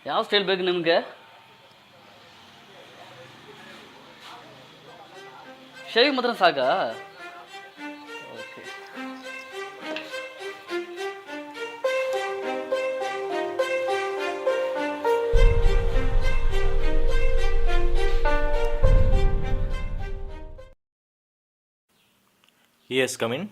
ಯಾವ ಸ್ಟೈಲ್ ಬೇಕು ನಿಮಗೆ? ಶೇವಿಂಗ್ ಮಾತ್ರ ಸಾಕಾ? Okay. Yes, come in.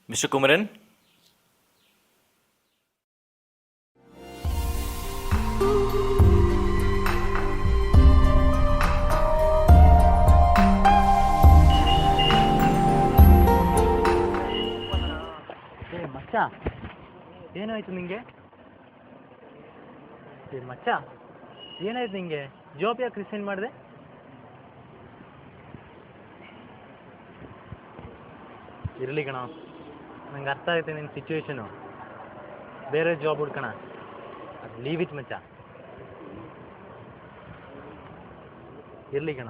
Mr. Kumaran? ಮಚ್ಚ ಏನಾಯ್ತು ನಿಂಗೆ? ಮಚ್ಚ ಏನಾಯ್ತು ನಿಂಗೆ? ಜಾಬ್ ಯಾಕೆ ರಿಸೈನ್ ಮಾಡಿದೆ? ಇರಲಿ ಕಣ, ನಂಗೆ ಅರ್ಥ ಆಗುತ್ತೆ ನಿನ್ನ ಸಿಚುವೇಶನು. ಬೇರೆ ಜಾಬ್ ಹುಡ್ಕಣ, ಅದು ಲೀವ್ ಇಟ್ ಮಚ್ಚ. ಇರಲಿ ಕಣ.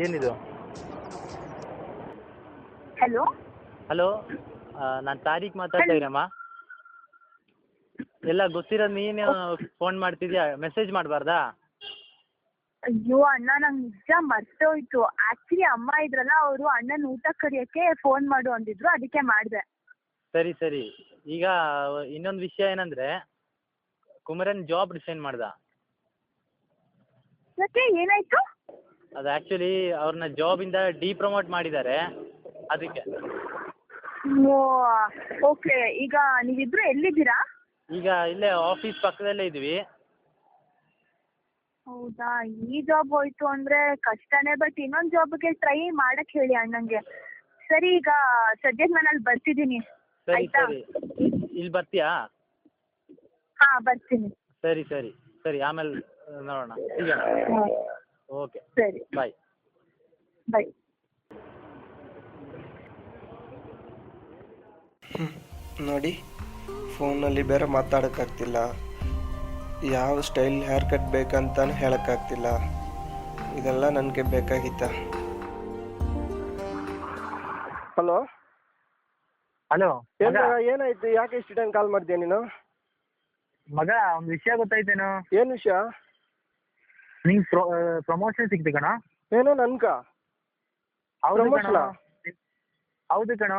ಏನಿದು? ಹಲೋ ಹಲೋ, ನಾನು ತಾರೀಖ್ ಮಾತಾಡ್ತಾ ಇರಮ್ಮ. ಎಲ್ಲ ಗೊತ್ತಿರೋದು ನೀನು ಫೋನ್ ಮಾಡ್ತಿದ್ಯಾ, ಮೆಸೇಜ್ ಮಾಡಬಾರ್ದಾ? ಅಯ್ಯೋ ಅಣ್ಣ, ನಂಗೆ ನಿಜ ಮರ್ತೋಯ್ತು. ಆಕ್ಚುಲಿ ಅಮ್ಮ ಇದ್ರಲ್ಲ, ಅವರು ಅಣ್ಣನ ಊಟ ಕರಿಯಕ್ಕೆ ಫೋನ್ ಮಾಡು ಅಂದಿದ್ರು, ಅದಕ್ಕೆ ಮಾಡಿದೆ. ಸರಿ ಸರಿ. ಈಗ ಇನ್ನೊಂದು ವಿಷಯ ಏನಂದ್ರೆ, ಕುಮರನ್ ಜಾಬ್ ರಿಸೈನ್ ಮಾಡ್ದ. ಯಾಕೆ, ಏನಾಯ್ತು? ಅದು ಆ್ಯಕ್ಚುಲಿ ಅವ್ರನ್ನ ಜಾಬಿಂದ ಡಿಪ್ರಮೋಟ್ ಮಾಡಿದ್ದಾರೆ, ಅದಕ್ಕೆ. ಓ ಓಕೆ. ಈಗ ನೀವಿಬ್ರು ಎಲ್ಲಿದ್ದೀರಾ? ಈಗ ಇಲ್ಲೇ ಆಫೀಸ್ ಪಕ್ಕದಲ್ಲೇ ಇದ್ವಿ. ಹೌದಾ, ಈ ಜಾಬ್ ಹೋಯ್ತು ಅಂದ್ರೆ ಕಷ್ಟನೇ. ಬಟ್ ಇನ್ನೊಂದು ಜಾಬ್ಗೆ ಟ್ರೈ ಮಾಡಕ್ ಹೇಳಿ ಅಣ್ಣಂಗೆ. ಸರಿ, ಈಗ ಸದ್ಯಕ್ಕೆ ನಾನು ಅಲ್ಲಿ ಬರ್ತಿದ್ದೀನಿ. ಸರಿ ಆಯ್ತಾ? ಸರಿ. ಇಲ್ಲಿ ಬರ್ತೀಯಾ? ಹಾ, ಬರ್ತೀನಿ. ಸರಿ ಸರಿ ಸರಿ, ಆಮೇಲೆ ನೋಡೋಣ. ಈಗ ಓಕೆ, ಸರಿ, ಬಾಯ್ ಬಾಯ್. ನೋಡಿ, ಫೋನಲ್ಲಿ ಬೇರೆ ಮಾತಾಡೋಕ್ಕಾಗ್ತಿಲ್ಲ, ಯಾವ ಸ್ಟೈಲ್ ಹೇರ್ ಕಟ್ ಬೇಕಂತಾನು ಹೇಳೋಕ್ಕಾಗ್ತಿಲ್ಲ. ಇದೆಲ್ಲ ನನಗೆ ಬೇಕಾಗಿತ್ತ? ಹಲೋ ಹಲೋ, ಏನಾಯ್ತು? ಯಾಕೆ ಇಷ್ಟು ಟೈಮ್ ಕಾಲ್ ಮಾಡಿದ್ಯಾ ನೀನು? ಮಗ, ಒಂದು ವಿಷಯ ಗೊತ್ತಾಯ್ತೇನೋ? ಏನು ವಿಷಯ? ನಿಂಗೆ ಪ್ರಮೋಷನ್ ಸಿಕ್ತು ಕಣ. ಏನೋ ನನ್ಕ? ಹೌದು ಕಣ.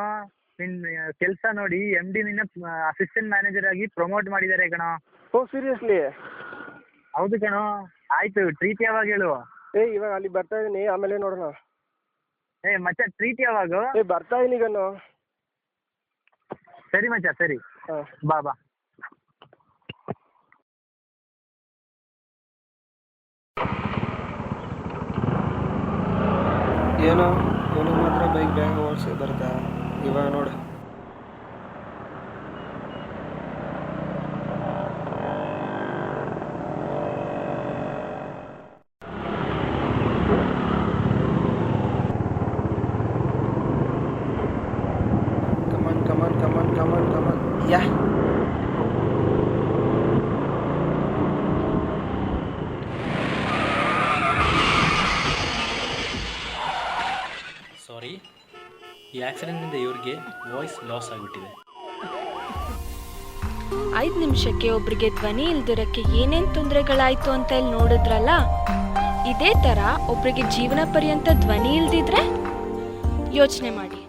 ನಿನ್ ಕೆಲಸ ನೋಡಿ MD ನಿನ್ನ ಅಸಿಸ್ಟೆಂಟ್ ಮ್ಯಾನೇಜರ್ ಆಗಿ ಪ್ರಮೋಟ್ ಮಾಡಿದ್ದಾರೆ ಕಣ. ಓ, ಸೀರಿಯಸ್ಲಿ? ಹೌದು ಕಣ. ಆಯ್ತು, ಟ್ರೀಟ್ ಯಾವಾಗ ಹೇಳು? ಇವಾಗ ಅಲ್ಲಿ ಬರ್ತಾ ಇದೀನಿ, ಆಮೇಲೆ ನೋಡೋಣ. ಮಚ್ಚ, ಟ್ರೀಟ್ ಯಾವಾಗ? ಬರ್ತಾ ಇದೀನಿ ಈಗ. ಸರಿ ಮಚ್ಚ, ಸರಿ. ಬಾ ಬಾ. ಏನೋ ಮಾತ್ರ ಬೈಕ್ ಬ್ಯಾಗ್ ಓಡಿಸಿ ಬರ್ತಾ ಇವಾಗ ನೋಡು. ಕಮಾನ್ ಯಾ. ಸಾರಿ, ಈ ಆಕ್ಸಿಡೆಂಟ್ನಿಂದ ಇವ್ರಿಗೆ ವಾಯ್ಸ್ ಲಾಸ್ ಆಗಿಬಿಟ್ಟಿದೆ. 5 ನಿಮಿಷಕ್ಕೆ ಒಬ್ರಿಗೆ ಧ್ವನಿ ಇಲ್ದಿರಕ್ಕೆ ಏನೇನು ತೊಂದರೆಗಳಾಯ್ತು ಅಂತ ಇಲ್ಲಿ ನೋಡಿದ್ರಲ್ಲ, ಇದೇ ಥರ ಒಬ್ರಿಗೆ ಜೀವನ ಪರ್ಯಂತ ಧ್ವನಿ ಇಲ್ದಿದ್ರೆ ಯೋಚನೆ ಮಾಡಿ.